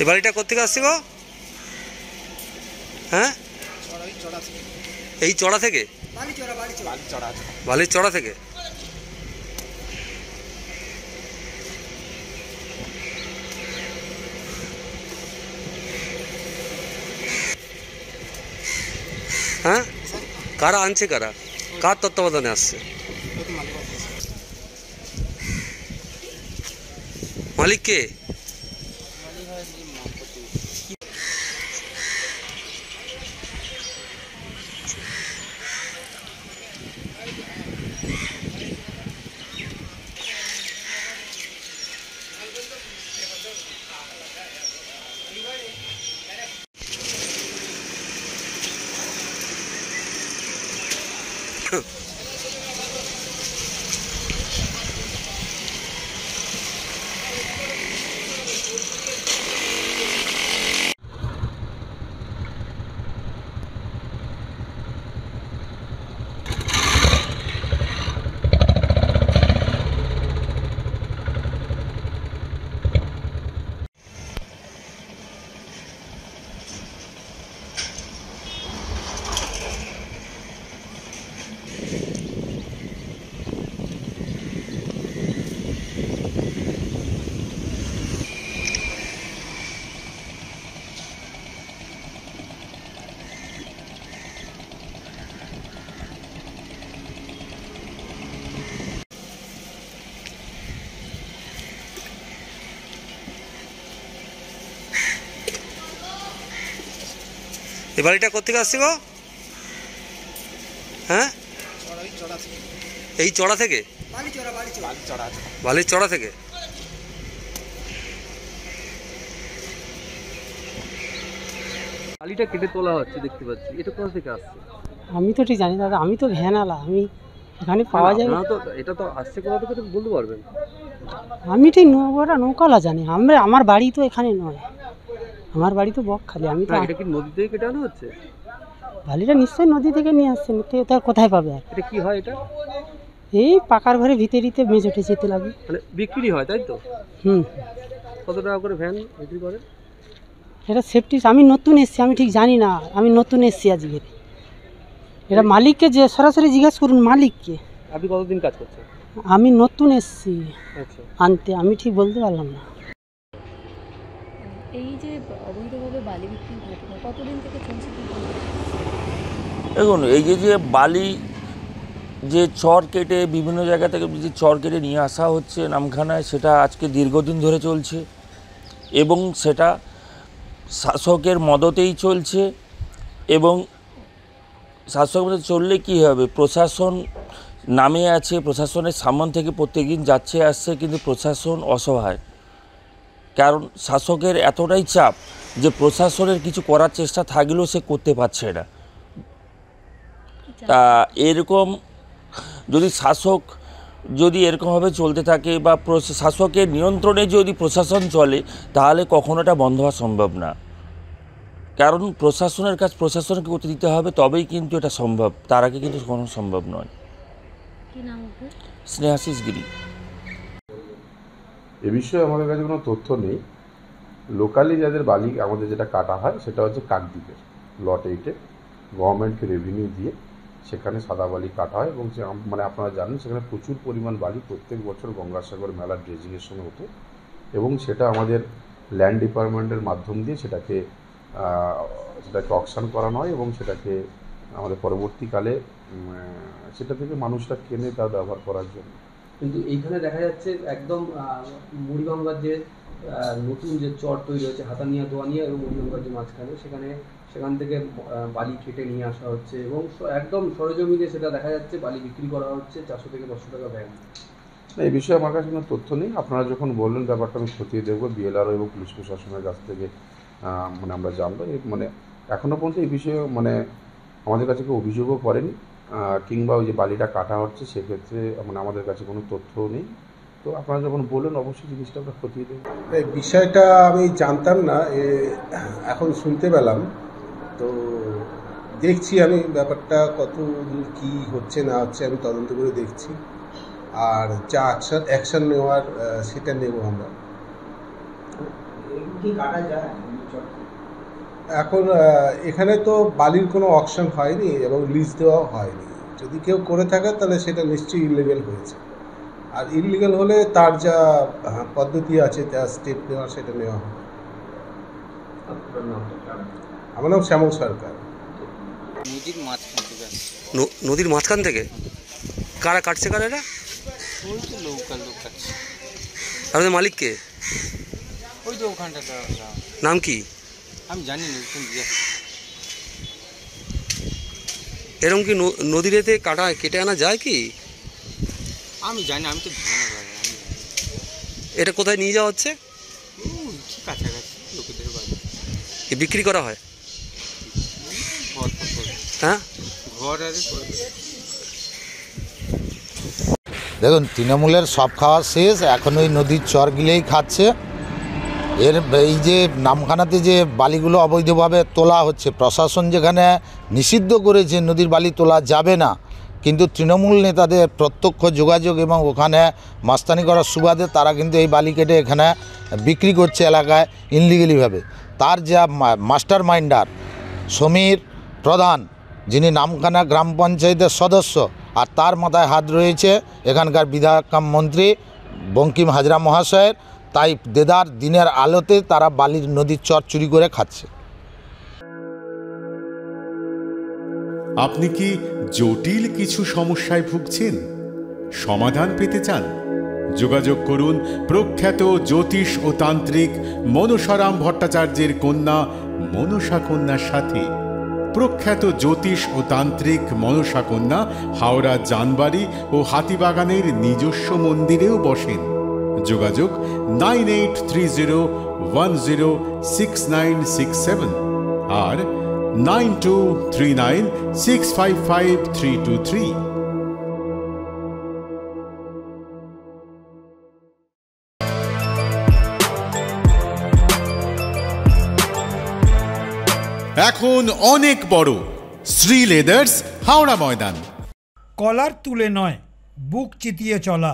এই বাড়িটা কোত্থেকে আসছে গো? হ্যাঁ, এই চড়া থেকে, বালির চড়া থেকে। হ্যাঁ, কারা আনছে, কারা, কার তত্ত্বাবধানে আসছে? মালিক কে? এই বাড়িটা কোত্থেকে আসছে গো? হ্যাঁ, এই চড়া থেকে, বালির চড়া থেকে। বালিটা কেটে তোলা হচ্ছে দেখতে পাচ্ছি, এটা কোথা থেকে আসছে? আমি তো ঠিক জানি দাদা, আমি তো ভ্যানালা, আমি এখানে পাওয়া যায় না তো। এটা তো আসছে কোথা থেকে বলতে পারবেন? আমি ঠিক নৌকালা জানি, আমার বাড়ি তো এখানে নয়, আমার বাড়ি তো বকখালি। আমি তো এটা কি নদী থেকে কেটে আনা হচ্ছে? বালিটা নিশ্চয়ই নদী থেকে নিয়ে আসছেন, তার কোথায় পাবে? আর এটা কি হয়? এটা এই পাকার ঘরে ভিতরিতে মেজোটে যেতে লাগে, মানে বিক্রি হয়, তাই তো? কত টাকা করে ভ্যান বিক্রি করে? এটা সেফটি। আমি নতুন এসছি, আমি ঠিক জানি না, আমি নতুন এসছি আজকে। এটা মালিককে যে সরাসরি জিজ্ঞাসা করুন, মালিককে। আপনি কতদিন কাজ করছেন? আমি নতুন এসছি আচ্ছা, আনতে, আমি ঠিক বলতে পারলাম না। এই যে অবৈধভাবে বালি বিক্রি ঘটনা কতদিন থেকে চলছে? দেখুন, এই যে বালি যে চর কেটে বিভিন্ন জায়গা থেকে যে চর কেটে নিয়ে আসা হচ্ছে নামখানায়, সেটা আজকে দীর্ঘদিন ধরে চলছে এবং সেটা শাসকের মদতেই চলছে। এবং শাসক মদতে চললে কী হবে? প্রশাসন নামে আছে, প্রশাসনের সামনে থেকে প্রত্যেকদিন যাচ্ছে আসছে, কিন্তু প্রশাসন অসহায়। কারণ শাসকের এতটাই চাপ যে প্রশাসনের কিছু করার চেষ্টা থাকলেও সে করতে পারছে না। তা এরকম যদি শাসক যদি এরকমভাবে চলতে থাকে বা শাসকের নিয়ন্ত্রণে যদি প্রশাসন চলে, তাহলে কখনো এটা বন্ধ হওয়া সম্ভব না। কারণ প্রশাসনের কাজ প্রশাসনকে করতে দিতে হবে, তবেই কিন্তু এটা সম্ভব, তার আগে কিন্তু কোনো সম্ভব নয়। স্নেহাশিস গিরি। এ বিষয়ে আমাদের কাছে কোনো তথ্য নেই। লোকালি যাদের বালি আমাদের যেটা কাটা হয় সেটা হচ্ছে কাকদ্বীপের লট 8-এ গভর্নমেন্টকে রেভিনিউ দিয়ে সেখানে সাদা বালি কাটা হয়। এবং মানে আপনারা জানেন সেখানে প্রচুর পরিমাণ বালি প্রত্যেক বছর গঙ্গাসাগর মেলার ড্রেজিংয়ের সময় হতো এবং সেটা আমাদের ল্যান্ড ডিপার্টমেন্টের মাধ্যম দিয়ে সেটাকে অকশন করানো হয় এবং সেটাকে আমাদের পরবর্তীকালে সেটা থেকে মানুষরা কেনে তা ব্যবহার করার জন্য। কিন্তু এইখানে দেখা যাচ্ছে একদম মুড়িগঙ্গার যে নতুন যে চর তৈরি হয়েছে হাতানিয়া দোয়ানিয়া এবং মুড়িগঙ্গার যে মাঝখানে, সেখান থেকে বালি কেটে নিয়ে আসা হচ্ছে এবং একদম সরেজমিনে সেটা দেখা যাচ্ছে বালি বিক্রি করা হচ্ছে 400 থেকে 500 টাকা ব্যাগ। না, এই বিষয়ে আমার কাছে কোনো তথ্য নেই। আপনারা যখন বললেন ব্যাপারটা আমি খতিয়ে দেখবো, বিএলআরও এবং পুলিশ প্রশাসনের কাছ থেকে মানে আমরা জানবো। মানে এখনও পর্যন্ত এই বিষয়ে মানে আমাদের কাছে কেউ অভিযোগও করেনি, কিংবা ওই যে বালিটা কাটা হচ্ছে সেক্ষেত্রে মানে আমাদের কাছে কোনো তথ্যও নেই। তো আপনারা যখন বললেন অবশ্যই জিনিসটা আমরা খতিয়ে দেবো। এই বিষয়টা আমি জানতাম না, এখন শুনতে পেলাম। তো দেখছি আমি ব্যাপারটা কত কি হচ্ছে না হচ্ছে আমি তদন্ত করে দেখছি, আর যা অ্যাকশন নেওয়ার সেটা নেব আমরা। এখন এখানে তো বালির কোনো অকশন হয়নি এবং লিজ দেওয়াও হয়নি। যদি কেউ করে থাকে তাহলে সেটা নিশ্চয়ই ইলিগাল হয়েছে, আর ইলিগাল হলে তার যা পদ্ধতি আছে, যা স্টেপ নেওয়া, সেটা নেওয়া হবে। আমার নাম শ্যামল সরকার। নদীর মাঝখান থেকে কারা কাটছে, কারা এটা? আপনাদের মালিক কে? ওই তো ওখানটা নাম কি? আমি জানি না। এরকম কি নদীর এতে কেটে আনা যায় কি? আমি জানি, আমি তো এটা কোথায় নিয়ে যাওয়া হচ্ছে? কাছাকাছি লোকেদের বাড়ি বিক্রি করা হয়? ঘর হ্যাঁ, ঘর আর দেখুন, তৃণমূলের সব খাওয়া শেষ, এখন ওই নদীর চরগুলোই খাচ্ছে। এই যে নামখানাতে যে বালিগুলো অবৈধভাবে তোলা হচ্ছে, প্রশাসন যেখানে নিষিদ্ধ করেছে নদীর বালি তোলা যাবে না, কিন্তু তৃণমূল নেতাদের প্রত্যক্ষ যোগাযোগ এবং ওখানে মাস্তানি করার সুবাদে তারা কিন্তু এই বালি কেটে এখানে বিক্রি করছে এলাকায় ইনলিগালিভাবে। তার যা মাস্টার মাইন্ডার সমীর প্রধান, যিনি নামখানা গ্রাম পঞ্চায়েতের সদস্য, আর তার মাথায় হাত রয়েছে এখানকার বিধায়ক কাম মন্ত্রী বঙ্কিম হাজরা মহাশয়ের। তাই দেদার দিনের আলোতে তারা বালির নদীর চর চুরি করে খাচ্ছে। আপনি কি জটিল কিছু সমস্যায় ভুগছেন, সমাধান পেতে চান? যোগাযোগ করুন প্রখ্যাত জ্যোতিষ ও তান্ত্রিক মনসারাম ভট্টাচার্যের কন্যা মনসা কন্যার সাথে। প্রখ্যাত জ্যোতিষ ও তান্ত্রিক মনসা কন্যা হাওড়া জানবাড়ি ও হাতিবাগানের নিজস্ব মন্দিরেও বসেন। যোগাযোগ 9830106967 আর 9239655323। এখন অনেক বড় শ্রী লেদার্স হাওড়া ময়দান। কলার তুলে নয়, বুক চিতিয়ে চলা।